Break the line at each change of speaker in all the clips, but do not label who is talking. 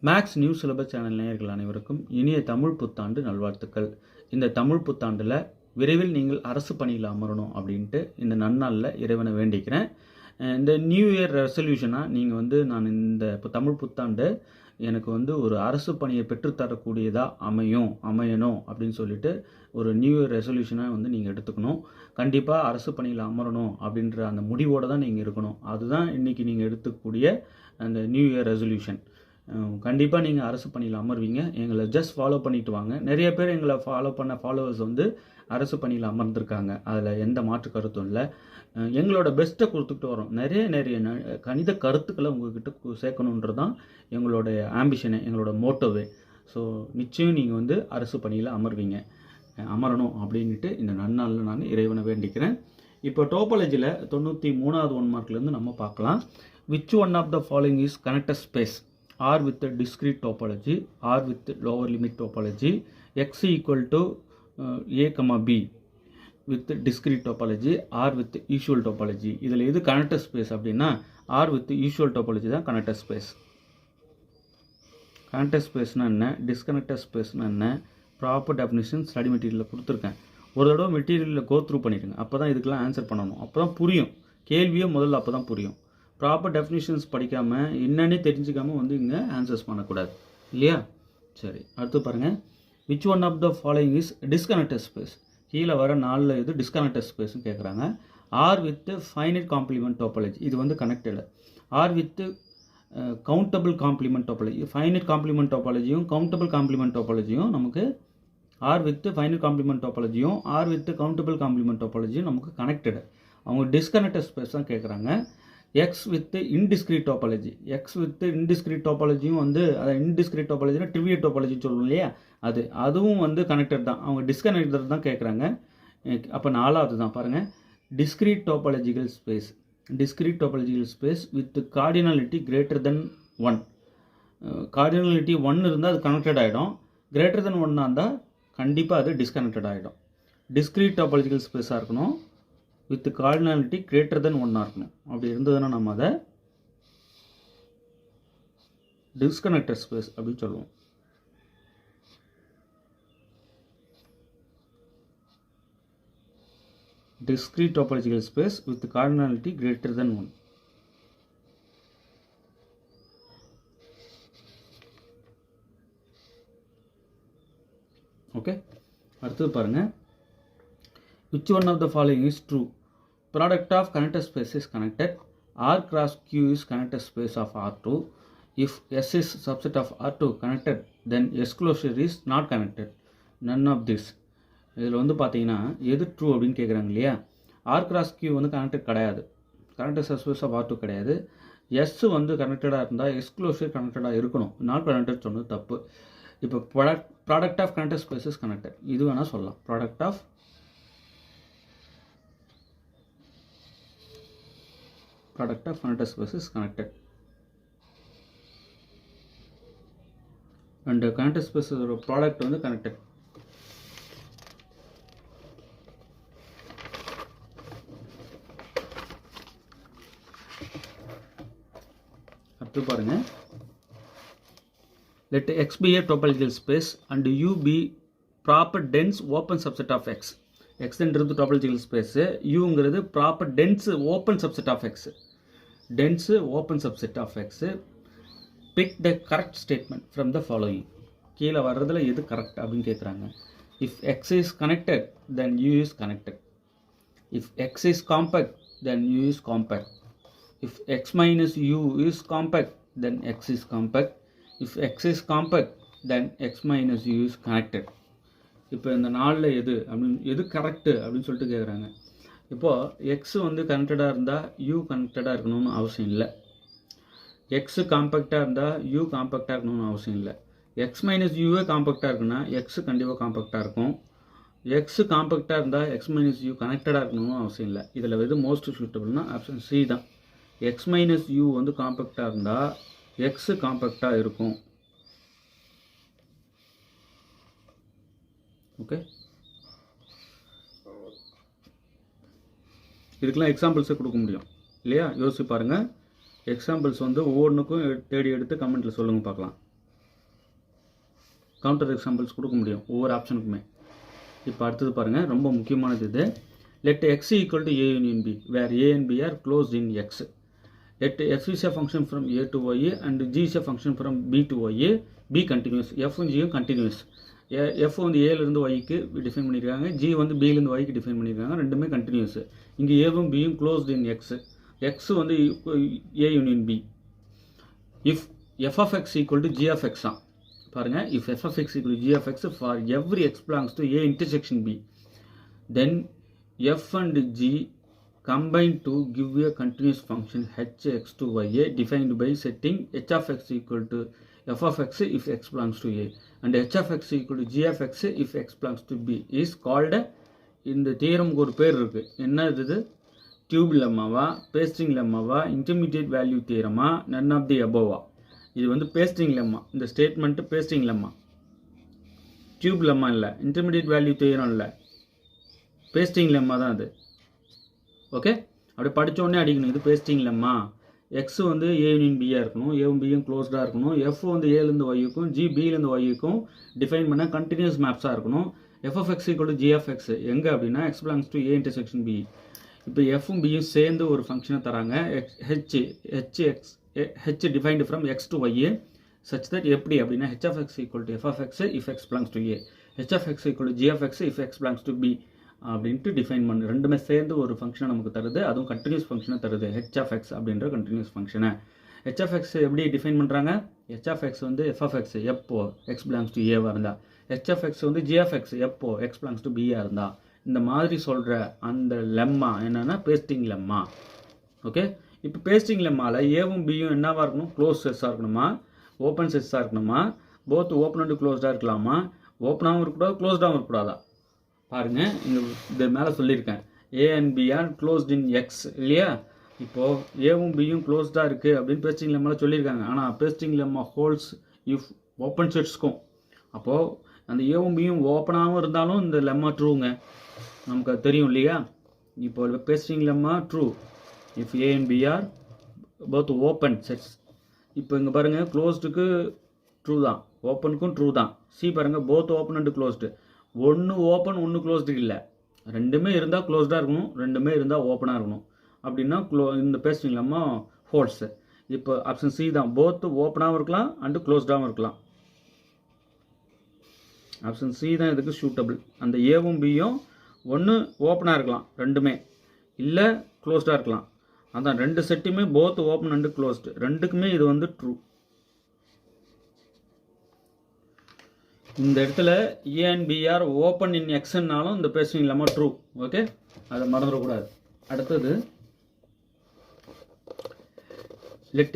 Maths news syllabus channel நேயர்கள் அனைவருக்கும் இனிய தமிழ் புத்தாண்டு நல்வாழ்த்துக்கள். இந்த தமிழ் புத்தாண்டில் விரைவில் நீங்கள் அரசு பணியில் அமரணும் அப்படின்ட்டு இந்த நன்னாளில் இறைவனை வேண்டிக்கிறேன். இந்த நியூ இயர் ரெசல்யூஷனாக நீங்கள் நான் இந்த தமிழ் புத்தாண்டு எனக்கு ஒரு அரசு பணியை பெற்றுத்தரக்கூடியதாக அமையணும் அப்படின்னு சொல்லிட்டு ஒரு நியூ இயர் ரெசல்யூஷனாக நீங்கள் எடுத்துக்கணும். கண்டிப்பாக அரசு பணியில் அமரணும் அப்படின்ற அந்த முடிவோடு தான் நீங்கள் இருக்கணும். அதுதான் இன்றைக்கி நீங்கள் எடுத்துக்கூடிய அந்த நியூ இயர் ரெசல்யூஷன். கண்டிப்பாக நீங்கள் அரசு பணியில் அமர்வீங்க. எங்களை ஜஸ்ட் ஃபாலோ பண்ணிட்டு வாங்க. நிறைய பேர் எங்களை ஃபாலோ பண்ண ஃபாலோவர்ஸ் அரசு பணியில் அமர்ந்திருக்காங்க. அதில் எந்த மாற்று கருத்தும் இல்லை. எங்களோட பெஸ்ட்டை கொடுத்துக்கிட்டு வரோம். நிறைய கணித கருத்துக்களை உங்கள்கிட்ட சேர்க்கணுன்றது தான் எங்களுடைய ஆம்பிஷனே, எங்களோட மோட்டோவே. ஸோ நிச்சயம் நீங்கள் அரசு பணியில் அமரணும் அப்படின்ட்டு இந்த நன்னாளில் நான் இறைவனை வேண்டிக்கிறேன். இப்போ டோபாலஜியில் 93வது 1 மார்க்லேருந்து நம்ம பார்க்கலாம். Which one of the following is connected space? R with the discrete topology, R with the lower limit topology, x equal to a comma b with the discrete topology, R with the usual topology. இதில் எது connected space அப்படின்னா R with the usual topology தான் connected space. Connected spaceனா என்ன, disconnected spaceனா என்ன, proper definition study மெட்டீரியலில் கொடுத்துருக்கேன். ஒரு தடவை மெட்டீரியலில் கோ த்ரூ பண்ணிடுங்க. அப்போ தான் இதுக்கெல்லாம் ஆன்சர் பண்ணணும். அப்போ தான் புரியும். கேள்வியே முதல்ல அப்போ தான் புரியும். ப்ராப்பர் டெஃபினிஷன்ஸ் படிக்காமல் என்னன்னே தெரிஞ்சுக்காமல் இங்கே ஆன்சர்ஸ் பண்ணக்கூடாது இல்லையா? சரி, அடுத்து பாருங்கள். Which one of the following is disconnected space? கீழே வர 4 இது டிஸ்கனெக்டட் ஸ்பேஸ்னு கேட்குறாங்க. R with finite complement topology, இது connected. R with countable complement topology, finite complement டோபாலஜியும் கவுண்டபிள் காம்ப்ளிமெண்ட் டோபாலஜியும் நமக்கு ஆர் வித் ஃபைனைட் காம்ப்ளிமெண்ட் டோபாலஜியும் ஆர் வித் கவுண்டபிள் காம்ப்ளிமெண்ட் டோபாலஜியும் நமக்கு கனெக்டட். அவங்க டிஸ்கனெக்டட் ஸ்பேஸ் தான் கேட்குறாங்க. X with indiscrete topology, X with indiscrete டோபாலஜியும் அதை இன்டிஸ்கிரீட் டோபாலஜினா ட்ரிவியல் டோபாலஜின்னு சொல்லுவோம் இல்லையா? அதுவும் கனெக்டட் தான். அவங்க டிஸ்கனெக்டட் தான் கேட்குறாங்க. அப்போ 4வது தான் பாருங்கள். Discrete topological space, discrete topological space with cardinality greater than 1. Cardinality 1 இருந்தால் அது கனெக்டட் ஆகிடும். கிரேட்டர் தென் 1 இருந்தால் கண்டிப்பாக அது டிஸ்கனெக்டட் ஆகிடும். டிஸ்கிரீட் டோபாலஜிக்கல் ஸ்பேஸாக இருக்கணும், வித் கார்டினாலிட்டி கிரேட்டர் தென் 1 இருக்கணும். அப்படி இருந்ததுன்னா நம்ம அதை டிஸ்கனெக்டட் ஸ்பேஸ் அப்படின்னு சொல்லுவோம். Discrete topological space with cardinality greater than 1. Okay, அடுத்து பாருங்க. Which one of the following is true? Product of connected space is connected. R cross Q is connected space of R2. If S is subset of R2 connected, then S closure is not connected. None of this. இதில் பார்த்தீங்கன்னா எது true அப்படின்னு கேட்குறாங்க இல்லையா? R cross Q connected கிடையாது. Connected subspace of R2 கிடையாது. S கனெக்டடாக இருந்தால் S closure கனெக்டடாக இருக்கணும். நாட் கனெக்டட் சொன்னது தப்பு. இப்போ product of connected spaces connected, இது வேணால் சொல்லலாம். Product of connected spaces connected. And connected ஸ்பேஸோட ப்ராடக்ட் கனெக்டட். அடுத்து பாருங்க. let x be a topological space and u be proper dense open subset of x. x என்றது topological space, u ங்கிறது proper dense open subset of x. dense open subset of x. pick the correct statement from the following. கீழே வர்றதுல எது correct அப்படின்னு கேட்குறாங்க. if x is connected then u is connected. if x is compact then u is compact. if x minus u is compact then x is compact. if x is compact then x minus u is connected. இப்போ இந்த 4ல் எது correct அப்படின்னு சொல்லிட்டு கேட்குறாங்க. இப்போது X கனெக்டடாக இருந்தால் you கனெக்டடாக இருக்கணும்னு அவசியம் இல்லை. எக்ஸு காம்பேக்டாக இருந்தால் யூ காம்பேக்டாக இருக்கணும்னு அவசியம் இல்லை. எக்ஸ் மைனஸ் யூவே காம்பேக்டாக இருக்குன்னா எக்ஸு கண்டிப்பாக காம்பேக்டாக இருக்கும். எக்ஸு காம்பேக்டாக இருந்தால் எக்ஸ் மைனஸ் யூ கனெக்டடாக இருக்கணும்னு அவசியம் இல்லை. இதில் எது மோஸ்ட் சூட்டபிள்னா ஆப்ஷன் சி தான். எக்ஸ் மைனஸ் யூ காம்பேக்டாக இருந்தால் எக்ஸு காம்பேக்டாக இருக்கும். ஓகே, இதுக்கெல்லாம் எக்ஸாம்பிள்ஸே கொடுக்க முடியும் இல்லையா? யோசிச்சு பாருங்கள். எக்ஸாம்பிள்ஸ் ஒவ்வொன்றுக்கும் தேடி எடுத்து கமெண்ட்டில் சொல்லுங்கள் பார்க்கலாம். கவுண்டர் எக்ஸாம்பிள்ஸ் கொடுக்க முடியும் ஒவ்வொரு ஆப்ஷனுக்குமே. இப்போ அடுத்தது பாருங்கள், ரொம்ப முக்கியமானது இது. let x equal to a union b where a and b are closed in x. let f is a function from a to y and g is a function from b to y. b continuous, f and g continuous. f வந்து a இருந்து y க்கு define பண்ணியிருக்காங்க, g வந்து b இருந்து y க்கு define பண்ணியிருக்காங்க, ரெண்டுமே continuous. இங்கே ஏவும் பியும் க்ளோஸ்ட் இன் x, x வந்து a union b. if f of x equal to g of x தான் பாருங்கள், if f of x equal to g of x for every x belongs to a intersection b, then f and g combine to give a continuous function hx to y defined by setting h of x equal to f of x if x belongs to a and h of x equal to g of x if x belongs to b is called. இந்த தியரமுக்கு ஒரு பேர் இருக்கு, என்ன இது? Tube லெம்மாவா, pasting லெம்மாவா, intermediate value தியரமா, none of the அபோவா? இது வந்து பேஸ்டிங் லெம்மா. இந்த statement pasting lemma, tube lemma இல்லை, இன்டர்மீடியட் வேல்யூ தியரம் இல்லை, பேஸ்டிங் லெம்மா தான் அது. ஓகே, அப்படி படித்தோடனே அடிக்கணும், இது பேஸ்டிங் லெம்மா. எக்ஸ் வந்து ஏ யூனியன் பியாக இருக்கணும், ஏவும் பியும் க்ளோஸ்டாக இருக்கணும், எஃப் வந்து ஏலேருந்து ஒய்க்கும் ஜி பிலேருந்து ஒய்க்கும் டிஃபைன் பண்ண கண்டினியூஸ் மேப்ஸாக இருக்கணும். F of X equal to G of X எங்கே அப்படின்னா X belongs to A intersection B. இப்போ எஃப்பும் பியும் சேர்ந்து ஒரு ஃபங்க்ஷனை தராங்க, H defined from X to Y such that எப்படி அப்படின்னா H of X equal to F of X if X belongs to A, H of X equal to G of X if X belongs to be அப்படின்ட்டு define பண்ணு. ரெண்டுமே சேர்ந்து ஒரு ஃபங்க்ஷனை நமக்கு தருது, அதுவும் கண்டினியூஸ் ஃபங்க்ஷனை தருது, ஹெச் ஆஃப் எக்ஸ் அப்படின்ற கண்டினியூஸ் ஃபங்க்ஷனை. ஹெச் ஆஃப் எக்ஸ் எப்படி டிஃபைன் பண்ணுறாங்க? ஹெச் ஆஃப் எக்ஸ் வந்து எஃப் ஆஃப் எக்ஸ் எப்போ எக்ஸ் பிலாங்ஸ் டு ஏவாக இருந்தால், ஹெச் ஆஃப் எக்ஸ் வந்து ஜி ஆஃப் எக்ஸ் எப்போ எக்ஸ் பிலாங்ஸ் டு பியாக இருந்தால், இந்த மாதிரி சொல்கிற அந்த லெம்மா என்னென்னா பேஸ்டிங் லெம்மா. ஓகே, இப்போ பேஸ்டிங் லெம்மாவில் ஏவும் பியும் என்னவாக இருக்கணும்? க்ளோஸ் செட்ஸாக இருக்கணுமா, ஓப்பன் செட்ஸாக இருக்கணுமா, போத் ஓப்பன் அண்ட் க்ளோஸ்டாக இருக்கலாமா, ஓப்பனாகவும் இருக்கக்கூடாது க்ளோஸ்டாகவும் இருக்கக்கூடாதா? பாருங்கள், இங்கே இது மேலே சொல்லியிருக்கேன், A and B are closed in X இல்லையா? இப்போது ஏவும் பியும் க்ளோஸ்டாக இருக்குது அப்படின்னு பேஸ்டிங் லெம்மாவில் சொல்லியிருக்காங்க. ஆனால் pasting lemma holds if open செட்ஸ்க்கும். அப்போது அந்த ஏவும் பியும் ஓப்பனாகவும் இருந்தாலும் இந்த லெம்மா ட்ரூங்க, நமக்கு அது தெரியும் இல்லையா? இப்போ pasting lemma true if A and B are both open sets. இப்போ இங்கே பாருங்கள், க்ளோஸ்டுக்கு ட்ரூ தான், ஓப்பனுக்கும் ட்ரூ தான். சி பாருங்கள், போத் ஓப்பன் அண்ட் க்ளோஸ்டு. ஒன்று ஓப்பன் ஒன்று க்ளோஸ்டு இல்லை, ரெண்டுமே இருந்தால் க்ளோஸ்டாக இருக்கணும், ரெண்டுமே இருந்தால் ஓப்பனாக இருக்கணும். அப்படின்னா இந்த பேஸ்டிங் லெம்மா ஹோல்ஸு. இப்போ ஆப்ஷன் சி தான், போத் ஓப்பனாகவும் இருக்கலாம் அண்டு க்ளோஸ்டாகவும் இருக்கலாம். ஆப்ஷன் சி தான் இதுக்கு சூட்டபிள். அந்த ஏவும் பியும் ஒன்று ஓப்பனாக இருக்கலாம் ரெண்டுமே, இல்லை க்ளோஸ்டாக இருக்கலாம். அதான் ரெண்டு செட்டுமே போத் ஓப்பன் அண்டு க்ளோஸ்டு, ரெண்டுக்குமே இது வந்து ட்ரூ. இந்த இடத்துல A and B are open in எக்ஸ்னாலும் இந்த பேஸ்டிங் லெம்மா ட்ரூ. ஓகே, அதை மறந்துடக்கூடாது. அடுத்தது let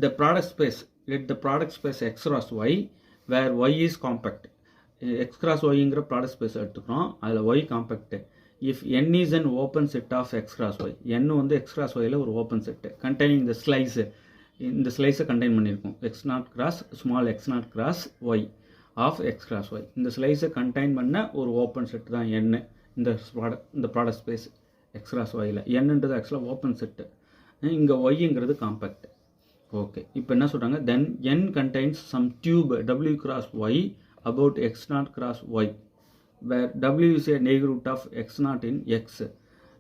the product space x cross y where y is compact. x cross yங்கிற ப்ராடக்ட் ஸ்பேஸ் எடுத்துக்கிறோம், அதில் y compact. if n is an open set of x cross y, n வந்து x cross yல ஒரு open set containing இந்த slice, இந்த ஸ்லைஸை contain பண்ணியிருக்கோம், x0 cross small x0 cross y of x cross y. இந்த ஸ்லைஸை கண்டெயின் பண்ண ஒரு ஓப்பன் செட் தான் n. இந்த ப்ராடக்ட் ஸ்பேஸ் x cross yல nன்றது ஆக்சுவலாக ஓப்பன் செட்டு, இங்கே ஒய்ங்கிறது காம்பேக்ட். ஓகே, இப்போ என்ன சொல்கிறாங்க? தென் n contains some tube w cross y about x0 cross y where w is a neighborhood of x0 in x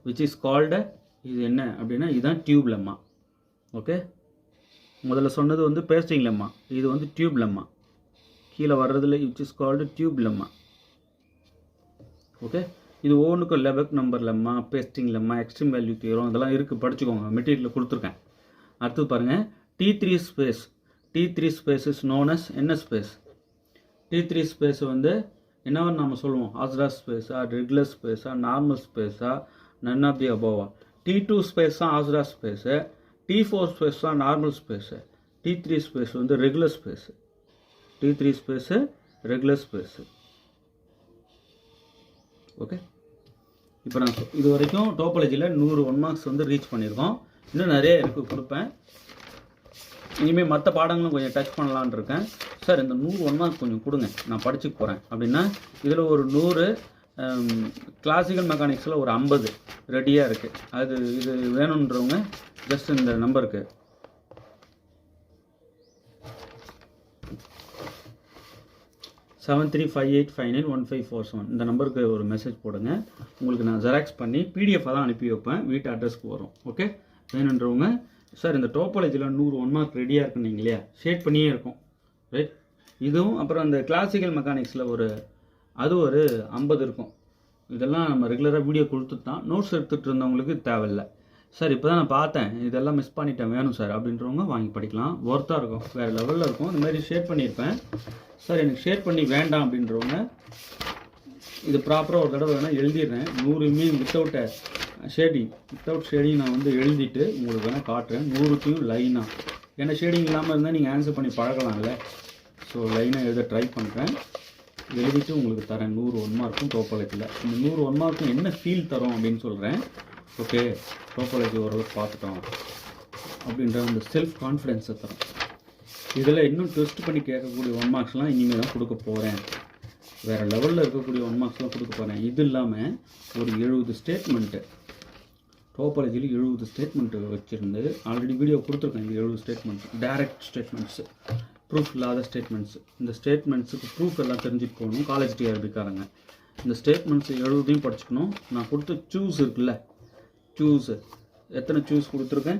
which is called, இது என்ன அப்படின்னா இதுதான் டியூப் லெம்மா. ஓகே, முதல்ல சொன்னது வந்து பேஸ்டிங் லெம்மா, இது வந்து டியூப் லெம்மா. கீழே வர்றதுல which is called tube lemma. Okay, இது ஒவ்வொன்றுக்கும் Lebesgue number lemma, pasting lemma, extreme value theorem இதெல்லாம் இருக்குது, படிச்சுக்கோங்க, மெட்டீரியலில் கொடுத்துருக்கேன். அடுத்து பாருங்கள், T3 space. T3 space is known as என்ன ஸ்பேஸ்? T3 ஸ்பேஸ் வந்து என்னவன்னு நம்ம சொல்லுவோம்? ஆர்த்தோடாக்ஸ் ஸ்பேஸா, ரெகுலர் ஸ்பேஸா, நார்மல் ஸ்பேஸா, நன் ஆஃப் தி அபோவா? T2 ஸ்பேஸ் தான் ஆர்த்தோடாக்ஸ் ஸ்பேஸு, T4 ஸ்பேஸ் தான் நார்மல் ஸ்பேஸு, T3 ஸ்பேஸ் வந்து regular space. T3 space regular space. Okay, இப்போ நான் இது வரைக்கும் டோபாலஜியில் 100 1 மார்க்ஸ் வந்து ரீச் பண்ணியிருக்கோம். இன்னும் நிறைய இருக்குது, கொடுப்பேன். இனிமேல் மற்ற பாடங்களும் கொஞ்சம் டச் பண்ணலான் இருக்கேன். சார் இந்த 100 1 மார்க்ஸ் கொஞ்சம் கொடுங்க, நான் படிச்சுக்க போகிறேன் அப்படின்னா இதில் ஒரு 100 கிளாசிக்கல் மெக்கானிக்ஸில் ஒரு 50 ரெடியாக இருக்குது. அது இது வேணுன்றவங்க ஜஸ்ட் இந்த நம்பருக்கு 7358591547 இந்த நம்பருக்கு ஒரு மெசேஜ் போடுங்க. உங்களுக்கு நான் ஜெராக்ஸ் பண்ணி பிடிஎஃபாக தான் அனுப்பி வைப்பேன், வீட்டு அட்ரஸ்க்கு வரும். ஓகே, வேணுன்றவங்க சார் இந்த டோபாலஜியில் 100 1 மார்க் ரெடியாக இருக்குன்னு இல்லையா, ஷேட் பண்ணியே இருக்கும், ரைட். இதுவும் அப்புறம் அந்த கிளாசிக்கல் மெக்கானிக்ஸில் ஒரு 50 இருக்கும். இதெல்லாம் நம்ம ரெகுலராக வீடியோ கொடுத்துட்டு தான் நோட்ஸ் எடுத்துகிட்டு இருந்தவங்களுக்கு தேவையில்லை. சார் இப்போ தான் நான் பார்த்தேன், இதெல்லாம் மிஸ் பண்ணிட்டேன், வேணும் சார் அப்படின்றவங்க வாங்கி படிக்கலாம். ஒர்த்தாக இருக்கும், வேறு லெவலில் இருக்கும். இந்த மாதிரி ஷேர் பண்ணியிருப்பேன். சார் எனக்கு ஷேர் பண்ணி வேண்டாம் அப்படின்றவங்க இது ப்ராப்பராக ஒரு தடவை வேணால் எழுதிடுறேன். 100மே வித்தவுட் ஷேடிங் நான் வந்து எழுதிட்டு உங்களுக்கு வேணால் காட்டுறேன். 100த்தையும் லைனாக, ஏன்னா ஷேடிங் இல்லாமல் இருந்தால் நீங்கள் ஆன்சர் பண்ணி பழகலாம்ல. ஸோ லைனாக எழுத ட்ரை பண்ணுறேன், எழுதிட்டு உங்களுக்கு தரேன். 100 1 மார்க்கும் டோபாலஜியில். இந்த 100 1 மார்க்கும் என்ன ஃபீல் தரும் அப்படின்னு சொல்கிறேன். ஓகே, டோபாலஜி ஓரளவுக்கு பார்த்துட்டோம் அப்படின்ற அந்த செல்ஃப் கான்ஃபிடென்ஸை தரும். இதில் இன்னும் டெஸ்ட் பண்ணி கேட்கக்கூடிய 1 மார்க்ஸ்லாம் இனிமேல் தான் கொடுக்க போகிறேன். வேறு லெவலில் இருக்கக்கூடிய 1 மார்க்ஸ்லாம் கொடுக்க போகிறேன். இது இல்லாமல் ஒரு 70 ஸ்டேட்மெண்ட்டு, டோபாலஜியில் 70 ஸ்டேட்மெண்ட்டு வச்சுருந்து ஆல்ரெடி வீடியோ கொடுத்துருக்கேன். இந்த 70 ஸ்டேட்மெண்ட்ஸ், டைரக்ட் ஸ்டேட்மெண்ட்ஸு, ப்ரூஃப் இல்லாத ஸ்டேட்மெண்ட்ஸு. இந்த ஸ்டேட்மெண்ட்ஸுக்கு ப்ரூஃப் எல்லாம் தெரிஞ்சுட்டு போகணும் காலேஜ் டிஆர்பிக்காரங்க. இந்த ஸ்டேட்மெண்ட்ஸ் 70யும் படிச்சுக்கணும். நான் கொடுத்த சூஸ் இருக்குல்ல, சூஸு எத்தனை சூஸ் கொடுத்துருக்கேன்,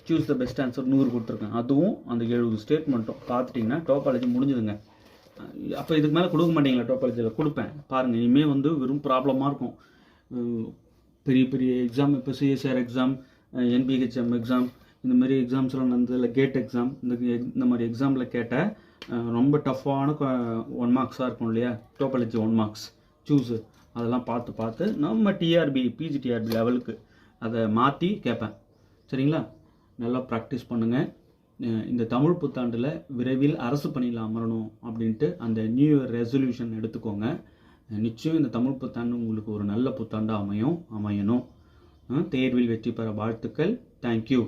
சூஸ் த பெஸ்ட் ஆன்சர் 100 கொடுத்துருக்கேன். அதுவும் அந்த 70 ஸ்டேட்மெண்ட்டும் பார்த்துட்டிங்கன்னா டோபாலஜி முடிஞ்சுதுங்க. அப்போ இதுக்கு மேலே கொடுக்க மாட்டீங்களா? டோபாலஜியில் கொடுப்பேன் பாருங்கள். இனிமேல் வந்து வெறும் ப்ராப்ளமாக இருக்கும். பெரிய பெரிய எக்ஸாம், இப்போ சிஎஸ்ஆர் எக்ஸாம், என்பிஹெச்எம் எக்ஸாம், இந்த மாதிரி எக்ஸாம்ஸ்லாம் நடந்ததில்ல, கேட் எக்ஸாம், இந்த மாதிரி எக்ஸாமில் கேட்ட ரொம்ப டஃப்பான 1 மார்க்ஸாக இருக்கும் இல்லையா, டோபாலஜி 1 மார்க்ஸ் சூஸு, அதெல்லாம் பார்த்து நம்ம டிஆர்பி பிஜிடிஆர்பி லெவலுக்கு அதை மாற்றி கேட்பேன். சரிங்களா? நல்லா ப்ராக்டிஸ் பண்ணுங்கள். இந்த தமிழ் புத்தாண்டில் விரைவில் அரசு பணியில் அமரணும் அப்படின்ட்டு அந்த நியூ இயர் ரெசல்யூஷன் எடுத்துக்கோங்க. நிச்சயம் இந்த தமிழ் புத்தாண்டு உங்களுக்கு ஒரு நல்ல புத்தாண்டாக அமையணும். தேர்வில் வெற்றி பெற வாழ்த்துக்கள். தேங்க்யூ.